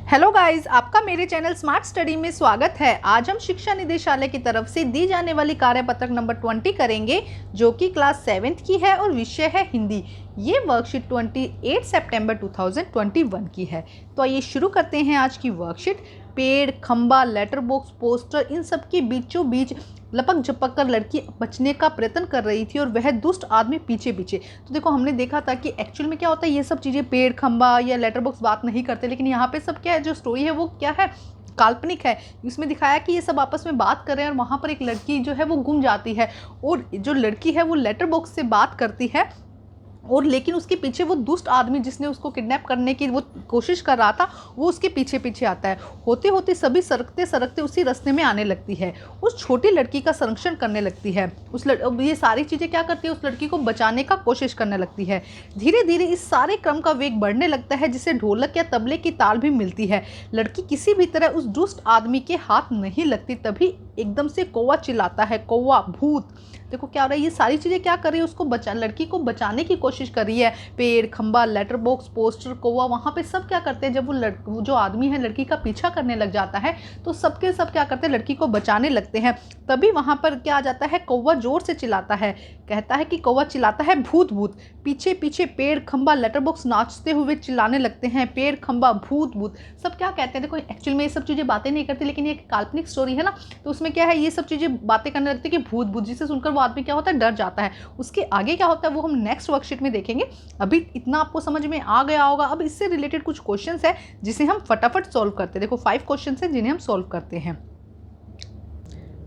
Hello guys, आपका मेरे channel smart study में स्वागत है। आज हम शिक्षा निदेशालय की तरफ से दी जाने वाली कार्यपत्रक नंबर 20 करेंगे, जो कि क्लास 7th की है और विषय है हिंदी। ये वर्कशीट 28 सितंबर 2021 की है। तो आइए शुरू करते हैं आज की वर्कशीट। पेड़, खंबा, लेटर बॉक्स, पोस्टर, इन सब के बीचों बीच लपक झपक कर लड़की बचने का प्रयत्न कर रही थी और वह दुष्ट आदमी पीछे पीछे। तो देखो, हमने देखा था कि एक्चुअल में क्या होता है, ये सब चीज़ें पेड़, खंबा या लेटर बॉक्स बात नहीं करते, लेकिन यहाँ पे सब क्या है, जो स्टोरी है वो क्या है, काल्पनिक है। इसमें दिखाया कि ये सब आपस में बात कर रहे हैं और वहाँ पर एक लड़की जो है वो गुम जाती है और जो लड़की है वो लेटर बॉक्स से बात करती है और लेकिन उसके पीछे वो दुष्ट आदमी जिसने उसको किडनैप करने की वो कोशिश कर रहा था, वो उसके पीछे पीछे आता है। होते होते सभी सरकते सरकते उसी रास्ते में आने लगती है। उस छोटी लड़की का संरक्षण करने लगती है। ये सारी चीज़ें क्या करती है, उस लड़की को बचाने का कोशिश करने लगती है। धीरे धीरे इस सारे क्रम का वेग बढ़ने लगता है, जिससे ढोलक या तबले की ताल भी मिलती है। लड़की किसी भी तरह उस दुष्ट आदमी के हाथ नहीं लगती, तभी एकदम से कौवा चिल्लाता है, कौवा, भूत। देखो क्या हो रहा है, ये सारी चीज़ें क्या कर रही है, उसको लड़की को बचाने की कोशिश कर रही है। पेड़, खंबा, लेटर बॉक्स, पोस्टर, कौवा, वहाँ पे सब क्या करते हैं, जब वो जो आदमी है लड़की का पीछा करने लग जाता है तो सबके सब क्या करते हैं, लड़की को बचाने लगते हैं। तभी वहाँ पर क्या आ जाता है, कौवा जोर से चिल्लाता है, कहता है कि कौवा चिल्लाता है, भूत भूत। पीछे पीछे पेड़, खंबा, लेटर बॉक्स नाचते हुए चिल्लाने लगते हैं, पेड़, खंबा, भूत भूत। सब क्या कहते हैं, देखो एक्चुअल में ये सब चीज़ें बातें नहीं करती, लेकिन ये एक काल्पनिक स्टोरी है ना, तो उसमें क्या है, ये सब चीज़ें बातें करने लगती है कि भूत भूत, जिसे सुनकर वो आदमी क्या होता है, डर जाता है। उसके आगे क्या होता है वो हम नेक्स्ट वर्कशीट में देखेंगे। अभी इतना आपको समझ में आ गया होगा। अब इससे रिलेटेड कुछ क्वेश्चंस है जिसे हम फटाफट सॉल्व करते हैं। देखो 5 क्वेश्चंस हैं जिन्हें हम सॉल्व करते हैं।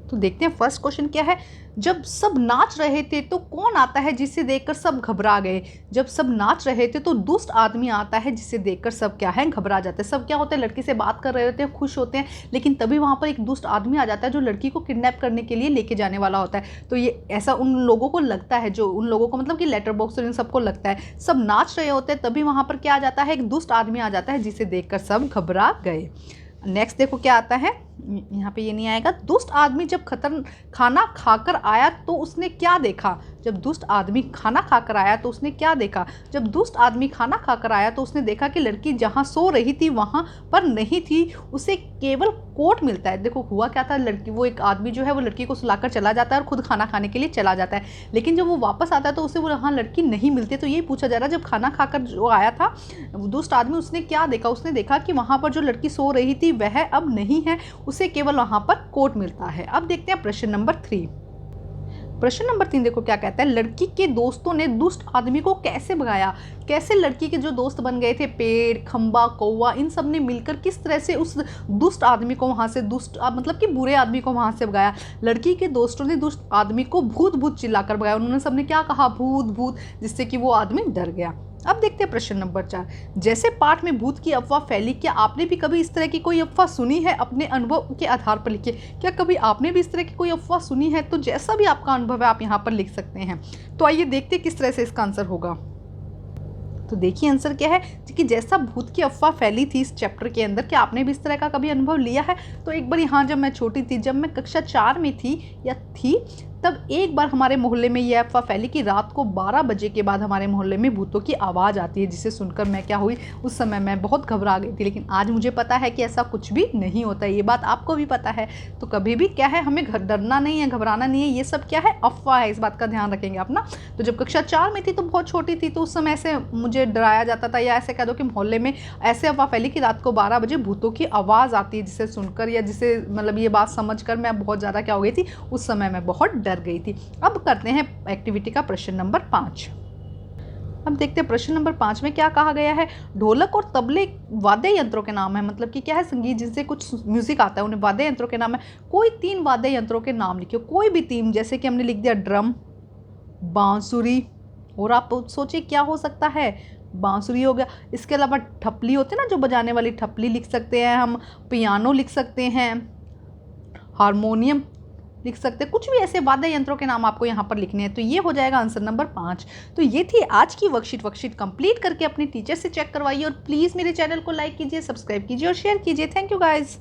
तो देखते हैं फर्स्ट क्वेश्चन क्या है। जब सब नाच रहे थे तो कौन आता है जिसे देखकर सब घबरा गए। जब सब नाच रहे थे तो दुष्ट आदमी आता है जिसे देखकर सब क्या है, घबरा जाते हैं। सब क्या होते हैं, लड़की से बात कर रहे होते हैं, खुश होते हैं, लेकिन तभी वहाँ पर एक दुष्ट आदमी आ जाता है जो लड़की को किडनैप करने के लिए लेके जाने वाला होता है। तो ये ऐसा उन लोगों को लगता है, जो उन लोगों को मतलब कि लेटर बॉक्स और इन सबको लगता है। सब नाच रहे होते हैं, तभी वहाँ पर क्या आ जाता है, एक दुष्ट आदमी आ जाता है जिसे देखकर सब घबरा गए। नेक्स्ट देखो क्या आता है, यहाँ पे ये नहीं आएगा। दुष्ट आदमी जब खाना खाकर आया तो उसने क्या देखा। जब दुष्ट आदमी खाना खाकर आया तो उसने क्या देखा। जब दुष्ट आदमी खाना खाकर आया तो उसने देखा कि लड़की जहाँ सो रही थी वहाँ पर नहीं थी, उसे केवल कोट मिलता है। देखो हुआ क्या था, लड़की, वो एक आदमी जो है वो लड़की को सुलाकर चला जाता है और खुद खाना खाने के लिए चला जाता है, लेकिन जब वो वापस आता है तो उसे वो वहाँ लड़की नहीं मिलती है। तो यही पूछा जा रहा है, जब खाना खाकर जो आया था दुष्ट आदमी, उसने क्या देखा। उसने देखा कि वहाँ पर जो लड़की सो रही थी वह अब नहीं है, उसे केवल वहां पर कोट मिलता है। अब देखते हैं प्रश्न नंबर 3। प्रश्न नंबर 3 देखो क्या कहता है। लड़की के दोस्तों ने दुष्ट आदमी को कैसे भगाया। कैसे लड़की के जो दोस्त बन गए थे, पेड़, खंबा, कौवा, इन सब ने मिलकर किस तरह से उस दुष्ट आदमी को वहां से, मतलब कि बुरे आदमी को वहां से भगाया। लड़की के दोस्तों ने दुष्ट आदमी को भूत भूत चिल्लाकर भगाया। उन्होंने सबने क्या कहा, भूत भूत, जिससे कि वो आदमी डर गया। अब देखते हैं प्रश्न नंबर 4। जैसे पाठ में भूत की अफवाह फैली, क्या आपने भी कभी इस तरह की कोई अफवाह सुनी है। अपने अनुभव के आधार पर लिखिए। क्या कभी आपने भी इस तरह की कोई अफवाह सुनी है, तो जैसा भी आपका अनुभव है आप यहाँ पर लिख सकते हैं। तो आइए देखते हैं किस तरह से इसका आंसर होगा। तो देखिए आंसर क्या है कि जैसा भूत की अफवाह फैली थी इस चैप्टर के अंदर, क्या आपने भी इस तरह का कभी अनुभव लिया है। तो एक बार यहाँ जब मैं छोटी थी, जब मैं कक्षा 4 में थी तब एक बार हमारे मोहल्ले में यह अफवाह फैली कि रात को 12 बजे के बाद हमारे मोहल्ले में भूतों की आवाज़ आती है, जिसे सुनकर मैं क्या हुई, उस समय मैं बहुत घबरा गई थी। लेकिन आज मुझे पता है कि ऐसा कुछ भी नहीं होता है। ये बात आपको भी पता है। तो कभी भी क्या है, हमें डरना नहीं है, घबराना नहीं है। ये सब क्या है, अफवाह है। इस बात का ध्यान रखेंगे आप ना। तो जब कक्षा 4 में थी तो बहुत छोटी थी, तो उस समय ऐसे मुझे डराया जाता था, या ऐसे कह दो कि मोहल्ले में ऐसे अफवाह फैली कि रात को 12 बजे भूतों की आवाज़ आती है, जिसे सुनकर या जिसे मतलब ये बात समझकर मैं बहुत ज़्यादा क्या हो गई थी, उस समय मैं बहुत डर गई थी। अब करते हैं एक्टिविटी का प्रश्न नंबर 5। अब देखते हैं प्रश्न नंबर 5 में क्या कहा गया है। ढोलक और तबले वाद्य यंत्रों के नाम है, मतलब कि क्या है, संगीत जिनसे कुछ म्यूजिक आता है उन्हें वाद्य यंत्रों के नाम है। कोई 3 वाद्य यंत्रों के नाम लिखिए, कोई भी 3। जैसे कि हमने लिख दिया ड्रम, बांसुरी, और आप सोचिए क्या हो सकता है, बांसुरी हो गया। इसके अलावा ठपली होते हैं ना, जो बजाने वाली ठपली लिख सकते हैं हम, पियानो लिख सकते हैं, हारमोनियम लिख सकते हैं। कुछ भी ऐसे वाद्य यंत्रों के नाम आपको यहाँ पर लिखने हैं। तो ये हो जाएगा आंसर नंबर 5। तो ये थी आज की वर्कशीट कंप्लीट करके अपने टीचर से चेक करवाइए और प्लीज़ मेरे चैनल को लाइक कीजिए, सब्सक्राइब कीजिए और शेयर कीजिए। Thank you guys.